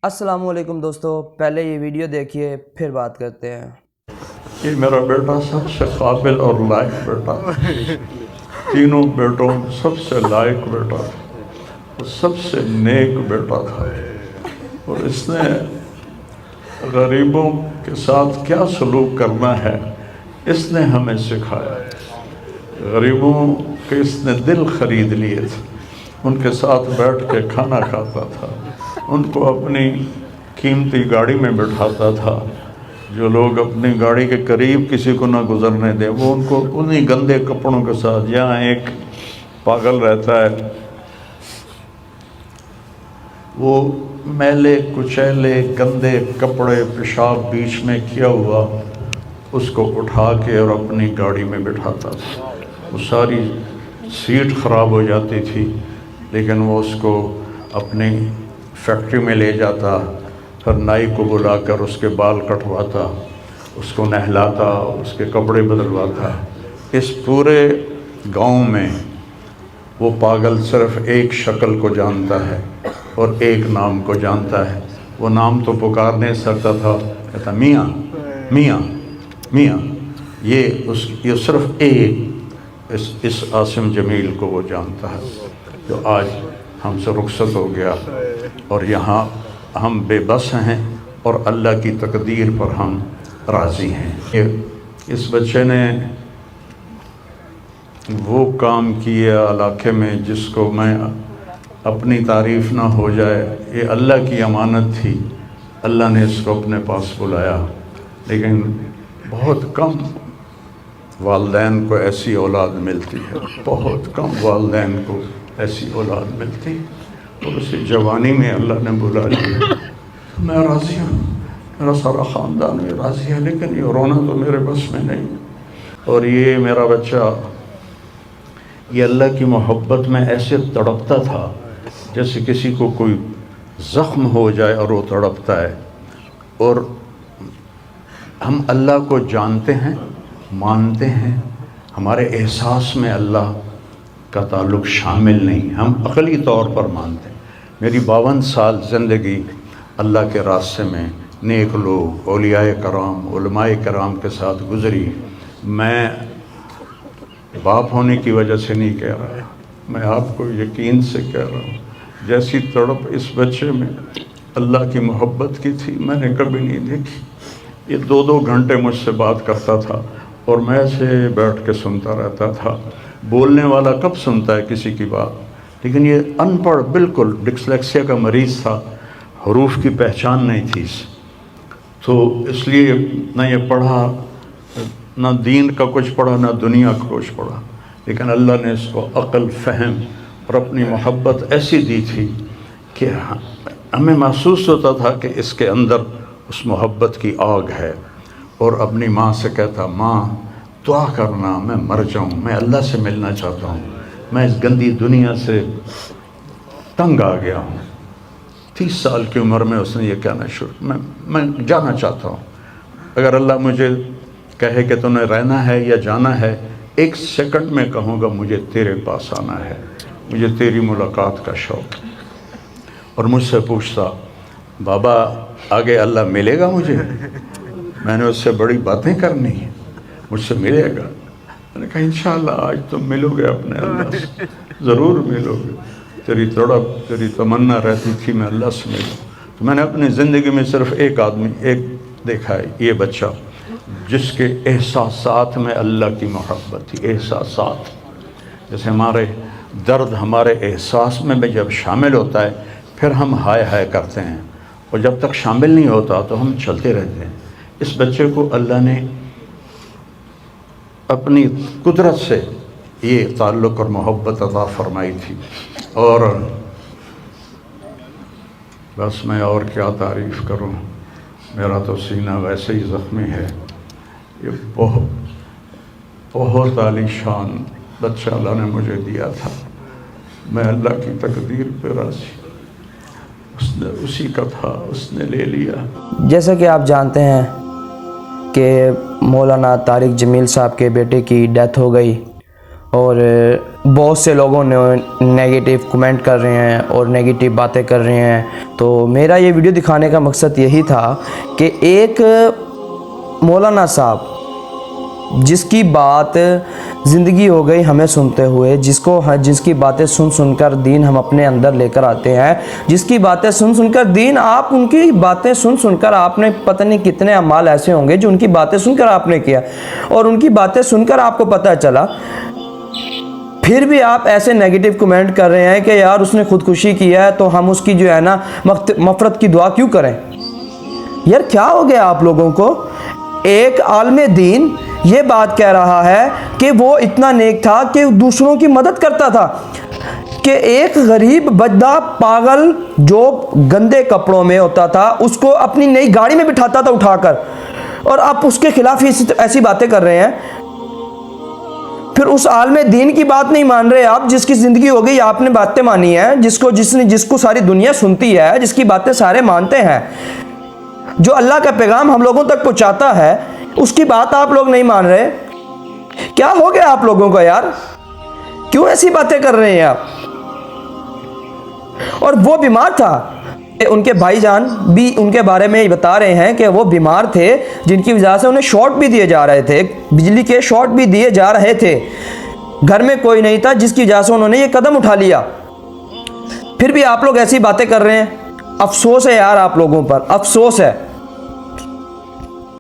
السلام علیکم دوستو، پہلے یہ ویڈیو دیکھیے پھر بات کرتے ہیں۔ یہ میرا بیٹا سب سے قابل اور لائق بیٹا تھا، تینوں بیٹوں سب سے لائق بیٹا تھا، سب سے نیک بیٹا تھا، اور اس نے غریبوں کے ساتھ کیا سلوک کرنا ہے اس نے ہمیں سکھایا۔ غریبوں کے اس نے دل خرید لیے تھے، ان کے ساتھ بیٹھ کے کھانا کھاتا تھا، ان کو اپنی قیمتی گاڑی میں بٹھاتا تھا۔ جو لوگ اپنی گاڑی کے قریب کسی کو نہ گزرنے دیں، وہ ان کو انہی گندے کپڑوں کے ساتھ، جہاں ایک پاگل رہتا ہے وہ میلے کچیلے گندے کپڑے پیشاب بیچ میں کیا ہوا اس کو اٹھا کے اور اپنی گاڑی میں بٹھاتا تھا۔ وہ ساری سیٹ خراب ہو جاتی تھی، لیکن وہ اس کو اپنی فیکٹری میں لے جاتا، پھر نائی کو بلا کر اس کے بال کٹواتا، اس کو نہلاتا، اس کے کپڑے بدلواتا۔ اس پورے گاؤں میں وہ پاگل صرف ایک شکل کو جانتا ہے اور ایک نام کو جانتا ہے۔ وہ نام تو پکار نہیں سکتا تھا، کہتا میاں میاں میاں۔ یہ صرف ایک اس عاصم جمیل کو وہ جانتا ہے، جو آج ہم سے رخصت ہو گیا، اور یہاں ہم بے بس ہیں اور اللہ کی تقدیر پر ہم راضی ہیں۔ اس بچے نے وہ کام کیا علاقے میں جس کو میں اپنی تعریف نہ ہو جائے، یہ اللہ کی امانت تھی، اللہ نے اس کو اپنے پاس بلایا۔ لیکن بہت کم والدین کو ایسی اولاد ملتی ہے، بہت کم والدین کو ایسی اولاد ملتی ہے، اور اسی جوانی میں اللہ نے بلا لیا۔ میں راضی ہوں، میرا سارا خاندان بھی راضی ہے، لیکن یہ رونا تو میرے بس میں نہیں۔ اور یہ میرا بچہ یہ اللہ کی محبت میں ایسے تڑپتا تھا جیسے کسی کو کوئی زخم ہو جائے اور وہ تڑپتا ہے۔ اور ہم اللہ کو جانتے ہیں، مانتے ہیں، ہمارے احساس میں اللہ کا تعلق شامل نہیں، ہم عقلی طور پر مانتے ہیں۔ میری 52 سال زندگی اللہ کے راستے میں نیک لوگ، اولیاء کرام، علماء کرام کے ساتھ گزری۔ میں باپ ہونے کی وجہ سے نہیں کہہ رہا، میں آپ کو یقین سے کہہ رہا ہوں، جیسی تڑپ اس بچے میں اللہ کی محبت کی تھی میں نے کبھی نہیں دیکھی۔ یہ 2 گھنٹے مجھ سے بات کرتا تھا اور میں ایسے بیٹھ کے سنتا رہتا تھا۔ بولنے والا کب سنتا ہے کسی کی بات، لیکن یہ ان پڑھ، بالکل ڈسلیکسیا کا مریض تھا، حروف کی پہچان نہیں تھی اسے، تو اس لیے نہ یہ پڑھا، نہ دین کا کچھ پڑھا، نہ دنیا کا کچھ پڑھا، لیکن اللہ نے اس کو عقل، فہم اور اپنی محبت ایسی دی تھی کہ ہمیں محسوس ہوتا تھا کہ اس کے اندر اس محبت کی آگ ہے۔ اور اپنی ماں سے کہتا، ماں دعا کرنا میں مر جاؤں، میں اللہ سے ملنا چاہتا ہوں، میں اس گندی دنیا سے تنگ آ گیا ہوں۔ 30 سال کی عمر میں اس نے یہ کہنا شروع، میں جانا چاہتا ہوں، اگر اللہ مجھے کہے کہ تمہیں رہنا ہے یا جانا ہے، 1 سیکنڈ میں کہوں گا مجھے تیرے پاس آنا ہے، مجھے تیری ملاقات کا شوق ہے۔ اور مجھ سے پوچھتا، بابا آگے اللہ ملے گا مجھے؟ میں نے اس سے بڑی باتیں کرنی ہیں، مجھ سے ملے گا؟ میں نے کہا انشاءاللہ آج تم ملو گے اپنے اللہ سے، ضرور ملو گے۔ تیری تڑپ، تیری تمنا رہتی تھی میں اللہ سے ملوں۔ تو میں نے اپنی زندگی میں صرف ایک آدمی دیکھا ہے، یہ بچہ جس کے احساسات میں اللہ کی محبت تھی۔ احساسات جیسے ہمارے درد ہمارے احساس میں جب شامل ہوتا ہے پھر ہم ہائے ہائے کرتے ہیں، اور جب تک شامل نہیں ہوتا تو ہم چلتے رہتے ہیں۔ اس بچے کو اللہ نے اپنی قدرت سے یہ تعلق اور محبت عطا فرمائی تھی، اور بس میں اور کیا تعریف کروں، میرا تو سینہ ویسے ہی زخمی ہے۔ یہ بہت عالی شان بچہ اللہ نے مجھے دیا تھا، میں اللہ کی تقدیر پہ راضی، اس نے اسی کا تھا، اس نے لے لیا۔ جیسا کہ آپ جانتے ہیں کہ مولانا طارق جمیل صاحب کے بیٹے کی ڈیتھ ہو گئی، اور بہت سے لوگوں نے نیگیٹو کمنٹ کر رہے ہیں اور نیگیٹو باتیں کر رہے ہیں. تو میرا یہ ویڈیو دکھانے کا مقصد یہی تھا کہ ایک مولانا صاحب جس کی بات زندگی ہو گئی ہمیں سنتے ہوئے، جس کی باتیں سن کر دین ہم اپنے اندر لے کر آتے ہیں، جس کی باتیں سن کر دین، آپ ان کی باتیں سن کر آپ نے پتہ نہیں کتنے اعمال ایسے ہوں گے جو ان کی باتیں سن کر آپ نے کیا، اور ان کی باتیں سن کر آپ کو پتہ چلا، پھر بھی آپ ایسے نیگیٹو کمنٹ کر رہے ہیں کہ یار اس نے خودکشی کیا ہے تو ہم اس کی جو ہے نا مغفرت کی دعا کیوں کریں. یار کیا ہو گیا آپ لوگوں کو؟ ایک عالم دین یہ بات کہہ رہا ہے کہ وہ اتنا نیک تھا کہ دوسروں کی مدد کرتا تھا، کہ ایک غریب بدبخت پاگل جو گندے کپڑوں میں ہوتا تھا اس کو اپنی نئی گاڑی میں بٹھاتا تھا اٹھا کر، اور آپ اس کے خلاف ایسی باتیں کر رہے ہیں. پھر اس عالم دین کی بات نہیں مان رہے آپ، جس کی زندگی ہو گئی آپ نے باتیں مانی ہیں، جس کو ساری دنیا سنتی ہے، جس کی باتیں سارے مانتے ہیں، جو اللہ کا پیغام ہم لوگوں تک پہنچاتا ہے، اس کی بات آپ لوگ نہیں مان رہے. کیا ہو گیا آپ لوگوں کا یار؟ کیوں ایسی باتیں کر رہے ہیں آپ؟ اور وہ بیمار تھا، ان کے بھائی جان بھی ان کے بارے میں بتا رہے ہیں کہ وہ بیمار تھے جن کی وجہ سے انہیں شارٹ بھی دیے جا رہے تھے، بجلی کے شارٹ بھی دیے جا رہے تھے، گھر میں کوئی نہیں تھا جس کی وجہ سے انہوں نے یہ قدم اٹھا لیا. پھر بھی آپ لوگ ایسی باتیں کر رہے ہیں. افسوس ہے یار آپ لوگوں پر، افسوس ہے.